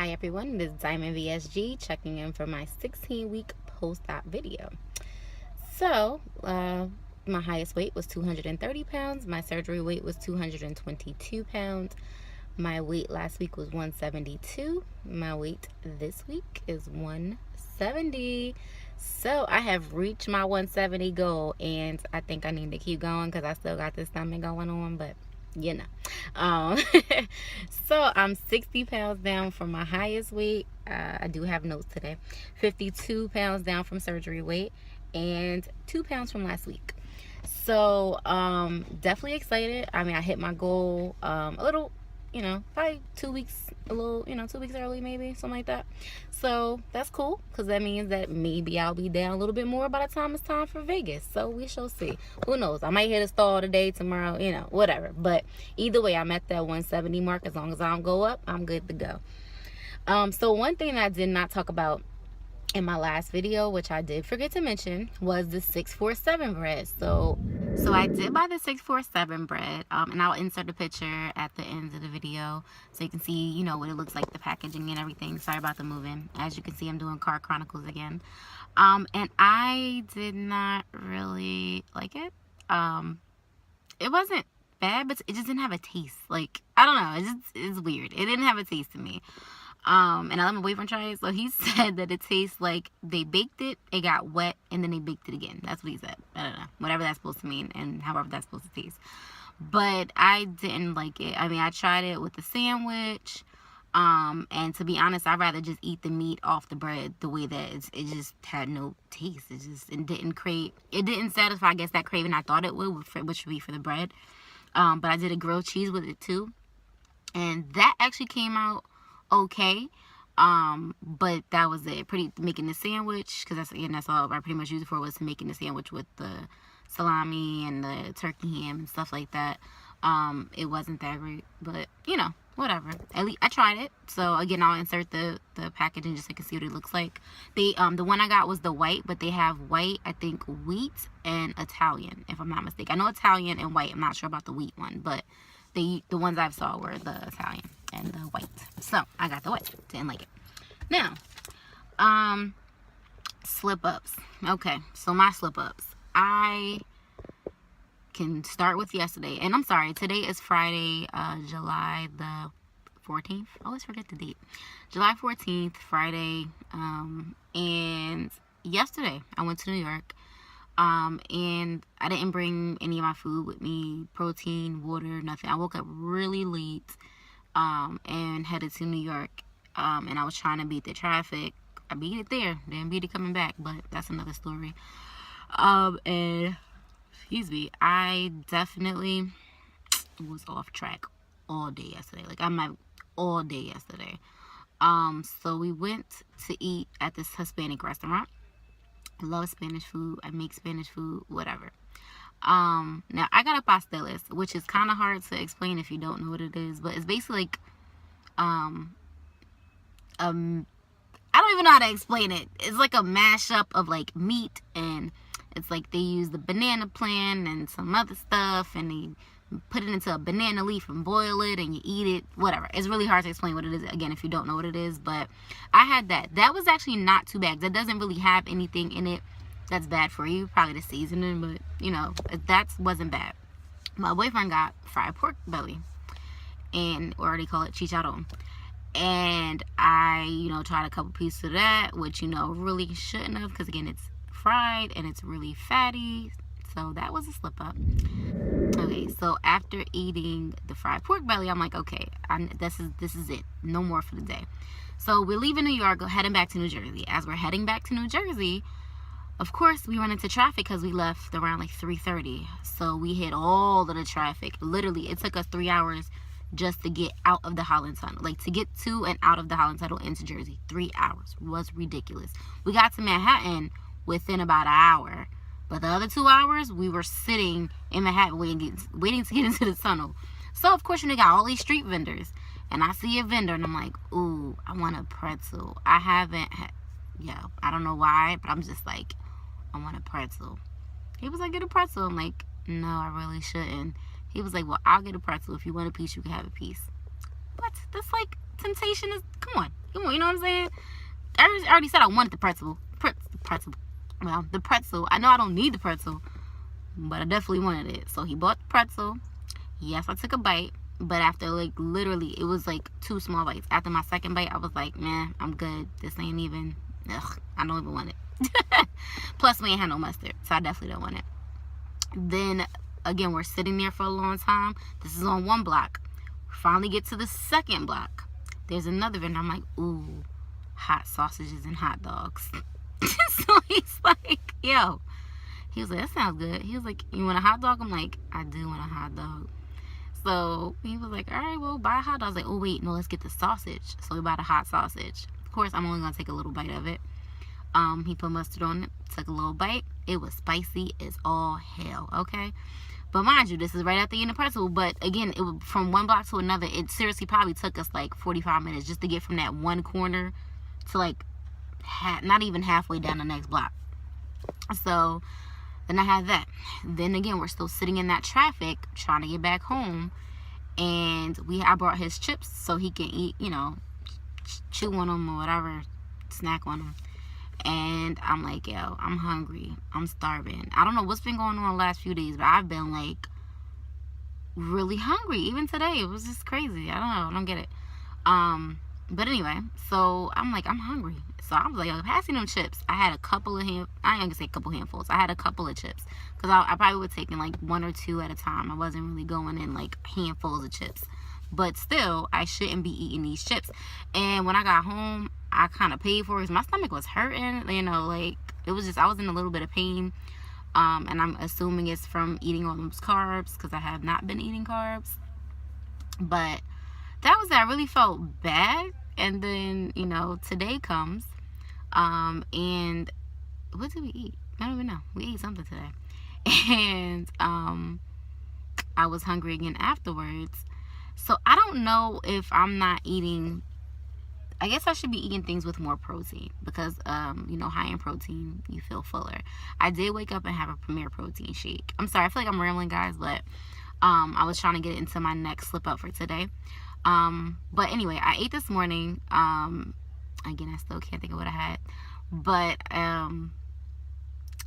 Hi everyone, this is Diamond VSG checking in for my 16-week post-op video. So, my highest weight was 230 pounds. My surgery weight was 222 pounds. My weight last week was 172. My weight this week is 170. So, I have reached my 170 goal, and I think I need to keep going because I still got this stomach going on, but you know. So I'm 60 pounds down from my highest weight. I do have notes today. 52 pounds down from surgery weight and 2 pounds from last week. So definitely excited. I mean, I hit my goal a little, probably 2 weeks, 2 weeks early, maybe something like that. So that's cool because that means that maybe I'll be down a little bit more by the time it's time for Vegas. So we shall see. Who knows? I might hit a stall today, tomorrow, whatever. But either way, I'm at that 170 mark. As long as I don't go up, I'm good to go. So one thing that I did not talk about in my last video, which I did forget to mention, was the 647 bread. So I did buy the 647 bread, and I'll insert a picture at the end of the video so you can see, what it looks like, the packaging and everything. Sorry about the moving. As you can see, I'm doing Car Chronicles again. And I did not really like it. It wasn't bad, but it just didn't have a taste. Like, I don't know. It's weird. It didn't have a taste to me. And I let my boyfriend try it, so he said that it tastes like they baked it, it got wet, and then they baked it again. That's what he said. I don't know. Whatever that's supposed to mean, and however that's supposed to taste. But I didn't like it. I mean, I tried it with the sandwich, and to be honest, I'd rather just eat the meat off the bread the way that it just had no taste. It didn't satisfy, I guess, that craving I thought it would, which would be for the bread. But I did a grilled cheese with it, too. And that actually came out okay, but that was it. Making the sandwich, because that's all I pretty much used it for, was making the sandwich with the salami and the turkey ham and stuff like that. It wasn't that great, but whatever. At least I tried it. So again, I'll insert the packaging just so you can see what it looks like. The one I got was the white, but they have white, I think, wheat and Italian, if I'm not mistaken. I know Italian and white. I'm not sure about the wheat one, but the ones I saw were the Italian and the white. So I got the white. Didn't like it. Now, slip ups. Okay, so my slip ups. I can start with yesterday. And I'm sorry, today is Friday, July the 14th. I always forget the date. July 14th, Friday. And yesterday I went to New York. And I didn't bring any of my food with me, protein, water, nothing. I woke up really late, and headed to New York, and I was trying to beat the traffic. I beat it there, didn't beat it coming back, but that's another story. And, excuse me, I definitely was off track all day yesterday. Like, all day yesterday. So we went to eat at this Hispanic restaurant. I love Spanish food. I make Spanish food, whatever. Now I got a pasteles, which is kind of hard to explain if you don't know what it is, but it's basically like, I don't even know how to explain it. It's like a mashup of like meat, and it's like they use the banana plant and some other stuff, and they put it into a banana leaf and boil it, and you eat it, whatever. It's really hard to explain what it is, again, if you don't know what it is, but I had that. That was actually not too bad. That doesn't really have anything in it that's bad for you, probably the seasoning, but, that wasn't bad. My boyfriend got fried pork belly, or they call it chicharron, and I, tried a couple pieces of that, which, really shouldn't have, because, again, it's fried, and it's really fatty, so that was a slip up. Okay, so after eating the fried pork belly, I'm like, okay, this is it. No more for the day. So we're leaving New York, heading back to New Jersey. As we're heading back to New Jersey, of course, we run into traffic because we left around like 3:30. So we hit all of the traffic. Literally, it took us 3 hours just to get out of the Holland Tunnel. Like, to get to and out of the Holland Tunnel into Jersey. 3 hours. It was ridiculous. We got to Manhattan within about an hour. But the other 2 hours, we were sitting in Manhattan waiting to get into the tunnel. So, of course, got all these street vendors. And I see a vendor, and I'm like, ooh, I want a pretzel. I don't know why, but I'm just like, I want a pretzel. He was like, get a pretzel. I'm like, no, I really shouldn't. He was like, well, I'll get a pretzel. If you want a piece, you can have a piece. What? That's like, temptation is, come on. Come on, you know what I'm saying? I already said I wanted the pretzel. Well, the pretzel. I know I don't need the pretzel, but I definitely wanted it. So he bought the pretzel. Yes, I took a bite, but after like literally, it was like 2 small bites. After my second bite, I was like, man, I'm good. This ain't even. Ugh, I don't even want it. Plus, we ain't had no mustard, so I definitely don't want it. Then again, we're sitting there for a long time. This is on 1 block. Finally get to the 2nd block. There's another vendor. I'm like, ooh, hot sausages and hot dogs. So he's like, yo. He was like, that sounds good. He was like, you want a hot dog? I'm like, I do want a hot dog. So he was like, all right, well, buy a hot dog. I was like, oh, wait, no, let's get the sausage. So we bought a hot sausage. Of course, I'm only going to take a little bite of it. He put mustard on it, took a little bite. It was spicy as all hell, okay? But mind you, this is right after eating the pretzel. But again, it was from 1 block to another. It seriously probably took us like 45 minutes just to get from that one corner to like not even halfway down the next block. So then I had that. Then again, we're still sitting in that traffic trying to get back home. And I brought his chips so he can eat, you know, chew on them or whatever, snack on them. And I'm like, yo, I'm hungry. I'm starving. I don't know what's been going on the last few days, but I've been like really hungry. Even today, it was just crazy. I don't know. I don't get it. But anyway, so I'm like, I'm hungry. So I was like, yo, passing them chips. I had a couple of I ain't gonna say a couple handfuls. I had a couple of chips because I probably would take in like 1 or 2 at a time. I wasn't really going in like handfuls of chips. But still, I shouldn't be eating these chips. And when I got home, I kind of paid for it because my stomach was hurting. You know, like, it was just, I was in a little bit of pain. And I'm assuming it's from eating all those carbs because I have not been eating carbs. But that was that. I really felt bad. And then, you know, today comes. And what did we eat? I don't even know. We ate something today. And I was hungry again afterwards. So I don't know if I'm not eating. I guess I should be eating things with more protein because, you know, high in protein, you feel fuller. I did wake up and have a Premier Protein shake. I'm sorry, I feel like I'm rambling, guys, but I was trying to get into my next slip up for today. But anyway, I ate this morning. Again, I still can't think of what I had. But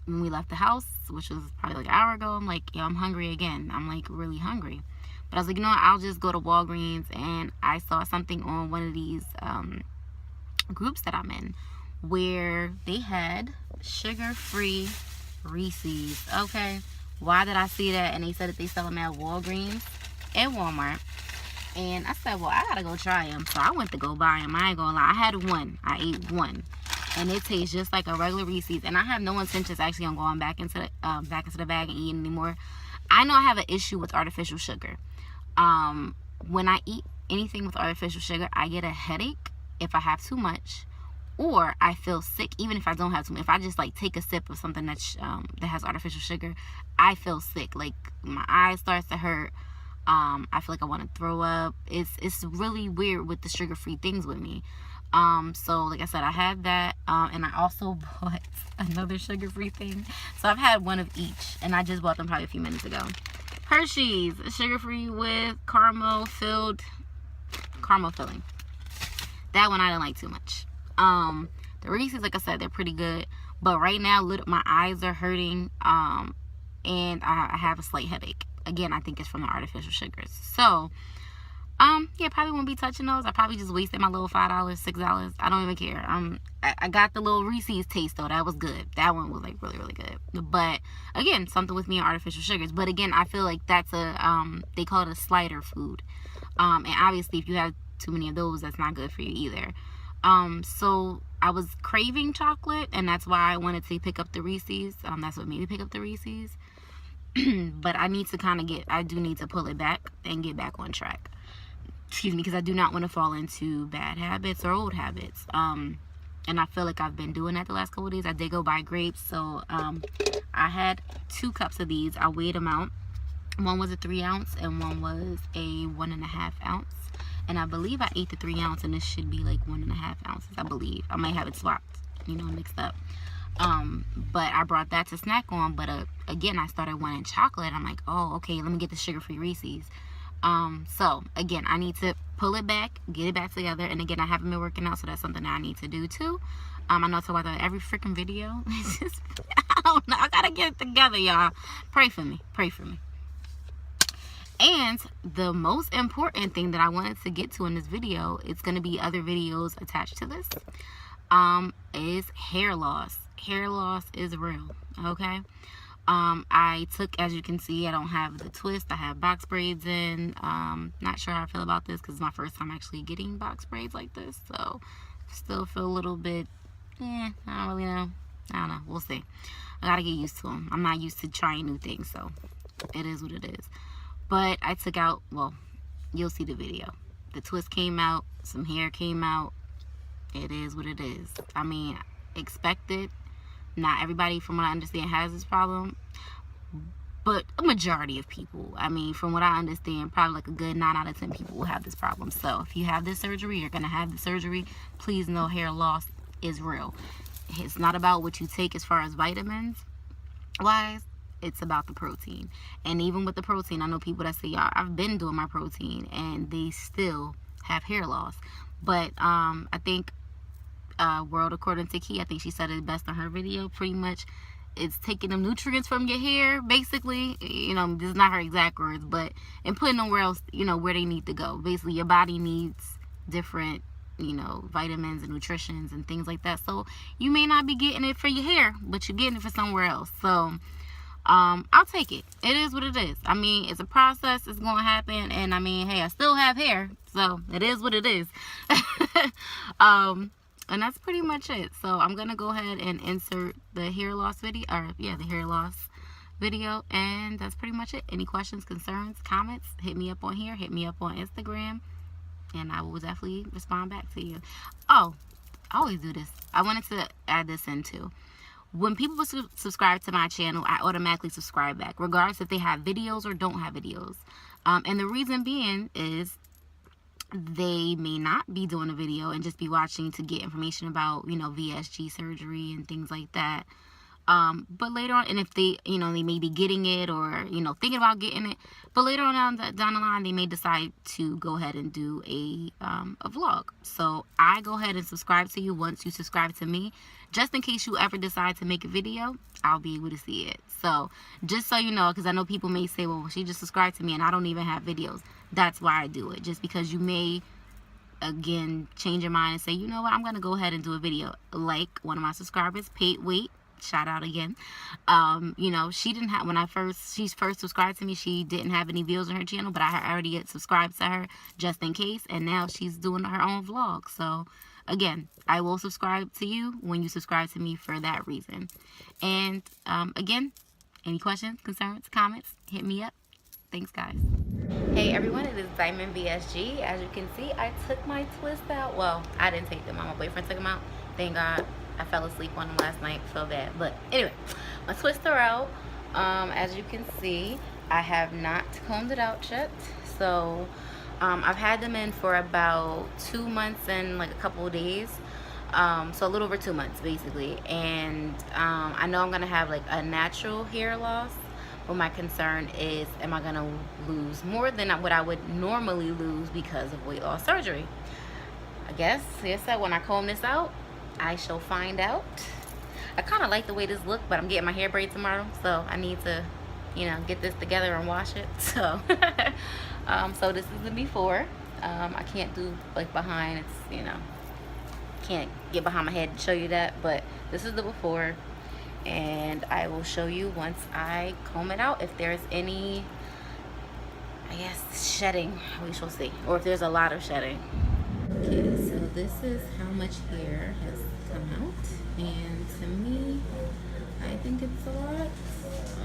when we left the house, which was probably like an hour ago, I'm like, yo, I'm hungry again. I'm like really hungry. But I was like, you know what, I'll just go to Walgreens. And I saw something on one of these groups that I'm in where they had sugar-free Reese's. Okay, why did I see that? And they said that they sell them at Walgreens and Walmart. And I said, well, I gotta go try them. So I went to go buy them. I ain't gonna lie, I had one. I ate one. And it tastes just like a regular Reese's. And I have no intentions actually on going back into the bag and eating anymore. I know I have an issue with artificial sugar. When I eat anything with artificial sugar, I get a headache if I have too much, or I feel sick even if I don't have too much. If I just like take a sip of something that has artificial sugar, I feel sick. Like my eyes starts to hurt. I feel like I want to throw up. It's really weird with the sugar-free things with me. So like I said, I had that, and I also bought another sugar-free thing. So I've had one of each, and I just bought them probably a few minutes ago. Hershey's, sugar-free with caramel filling. That one I didn't like too much. The Reese's, like I said, they're pretty good. But right now, my eyes are hurting, and I have a slight headache. Again, I think it's from the artificial sugars. So, yeah, probably won't be touching those. I probably just wasted my little $5, $6. I don't even care. I got the little Reese's taste, though. That was good. That one was, like, really, really good. But, again, something with me and artificial sugars. But, again, I feel like that's they call it a slider food. And obviously, if you have too many of those, that's not good for you either. So, I was craving chocolate, and that's why I wanted to pick up the Reese's. That's what made me pick up the Reese's. But I need to I do need to pull it back and get back on track. Excuse me, because I do not want to fall into bad habits or old habits. And I feel like I've been doing that the last couple of days. I did go buy grapes. So, I had 2 cups of these. I weighed them out. One was a 3 ounce and one was a 1.5 ounce. And I believe I ate the 3 ounce and this should be like 1.5 ounces, I believe. I might have it swapped, mixed up. But I brought that to snack on. But again, I started wanting chocolate. I'm like, oh, okay, let me get the sugar-free Reese's. So again, I need to pull it back, get it back together. And again, I haven't been working out, so that's something that I need to do too. I know I talk about that every freaking video. It's just, I don't know. I gotta get it together, y'all. Pray for me. Pray for me. And the most important thing that I wanted to get to in this video, it's going to be other videos attached to this, is hair loss. Hair loss is real, okay? I took, as you can see, I don't have the twist. I have box braids in. Not sure how I feel about this because it's my first time actually getting box braids like this. So, still feel a little bit, I don't really know. I don't know. We'll see. I got to get used to them. I'm not used to trying new things, so it is what it is. But I took out, well, you'll see the video. The twist came out. Some hair came out. It is what it is. I mean, expected. Not everybody, from what I understand, has this problem. But a majority of people, I mean, from what I understand, probably like a good 9 out of 10 people will have this problem. So if you have this surgery, you're going to have the surgery. Please know hair loss is real. It's not about what you take as far as vitamins wise. It's about the protein. And even with the protein, I know people that say, y'all, I've been doing my protein and they still have hair loss. But I think World According to Key, I think she said it best in her video. Pretty much it's taking them nutrients from your hair, basically. You know, this is not her exact words, but and putting them where else, you know, where they need to go. Basically, your body needs different, you know, vitamins and nutritions and things like that. So you may not be getting it for your hair, but you're getting it for somewhere else. So I'll take it. It is what it is. I mean, it's a process. It's going to happen. And I mean, hey, I still have hair. So it is what it is. And that's pretty much it. So I'm going to go ahead and insert the hair loss video. Or, yeah, the hair loss video. And that's pretty much it. Any questions, concerns, comments, hit me up on here. Hit me up on Instagram. And I will definitely respond back to you. Oh, I always do this. I wanted to add this in too. When people subscribe to my channel, I automatically subscribe back, regardless if they have videos or don't have videos. And the reason being is they may not be doing a video and just be watching to get information about, you know, VSG surgery and things like that. But later on, and if they, you know, they may be getting it or, you know, thinking about getting it, but later on down the line, they may decide to go ahead and do a vlog. So I go ahead and subscribe to you once you subscribe to me, just in case you ever decide to make a video, I'll be able to see it. So just so you know, because I know people may say, well, she just subscribed to me and I don't even have videos. That's why I do it, just because you may, again, change your mind and say, you know what, I'm going to go ahead and do a video. Like one of my subscribers, Paid Wait, shout out again. You know, she didn't have, when she first subscribed to me, she didn't have any views on her channel, but I already had subscribed to her just in case, and now she's doing her own vlog. So again, I will subscribe to you when you subscribe to me for that reason. And again, any questions, concerns, comments, hit me up. Thanks, guys. Hey everyone, it is Diamond VSG. As you can see, I took my twist out. Well, I didn't take them. My boyfriend took them out. Thank God. I fell asleep on them last night. So bad. But anyway, my twists are out. As you can see, I have not combed it out yet. So I've had them in for about 2 months and like a couple of days. So a little over 2 months basically. And I know I'm going to have like a natural hair loss. But my concern is, am I going to lose more than what I would normally lose because of weight loss surgery? I guess, yes, when I comb this out, I shall find out. I kind of like the way this looks, but I'm getting my hair braid tomorrow, so I need to, you know, get this together and wash it. So, so this is the before. I can't do like behind. It's, you know, can't get behind my head to show you that, but this is the before. And I will show you once I comb it out if there's any, I guess, shedding. We shall see, or if there's a lot of shedding. Okay, so this is how much hair has come out, and to me, I think it's a lot.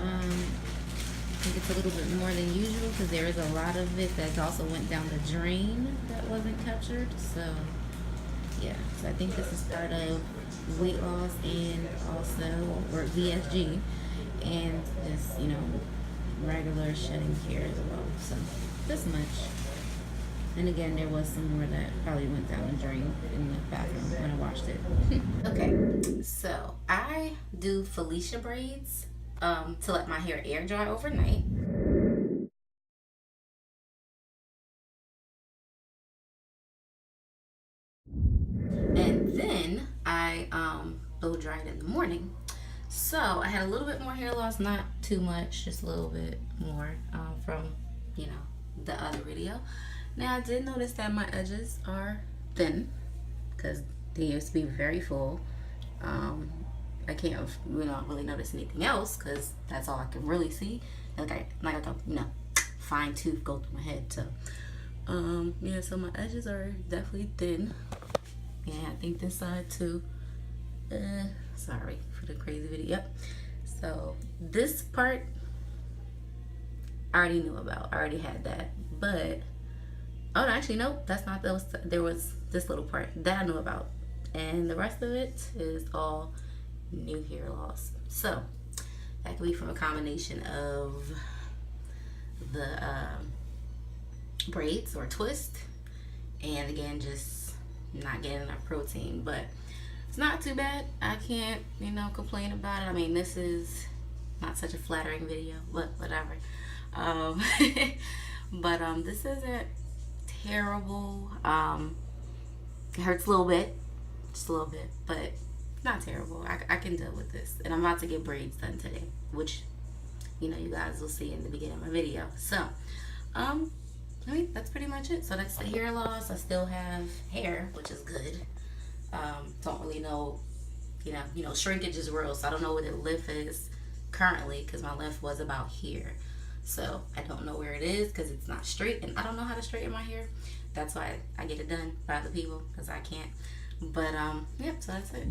I think it's a little bit more than usual because there is a lot of it that also went down the drain that wasn't captured. So yeah, so I think this is part of weight loss and also, or VSG, and just, you know, regular shedding hair as well. So this much. And again, there was some more that probably went down the drain in the bathroom when I washed it. Okay, so I do Felicia braids to let my hair air dry overnight. then I blow dried in the morning. So I had a little bit more hair loss, not too much, just a little bit more from, you know, the other video. Now I did notice that my edges are thin because they used to be very full. I can't, you know, really notice anything else because that's all I can really see. Like a you know, fine tooth go through my head. So yeah, so my edges are definitely thin. Yeah, I think this side too. Sorry for the crazy video. Yep. So this part I already knew about. I already had that. But oh, actually nope, that's not those. There was this little part that I knew about, and the rest of it is all new hair loss. So that could be from a combination of the braids or twist, and again just not getting enough protein. But it's not too bad. I can't, you know, complain about it. I mean, this is not such a flattering video, but whatever. But this isn't terrible. It hurts a little bit, just a little bit, but not terrible. I can deal with this. And I'm about to get braids done today, which, you know, you guys will see in the beginning of my video. So I mean, that's pretty much it. So that's the hair loss. I still have hair, which is good. Don't really know, you know, shrinkage is real, so I don't know what the lift is currently because my lift was about here. So I don't know where it is because it's not straight, and I don't know how to straighten my hair. That's why I get it done by other people because I can't. But yep, so that's it.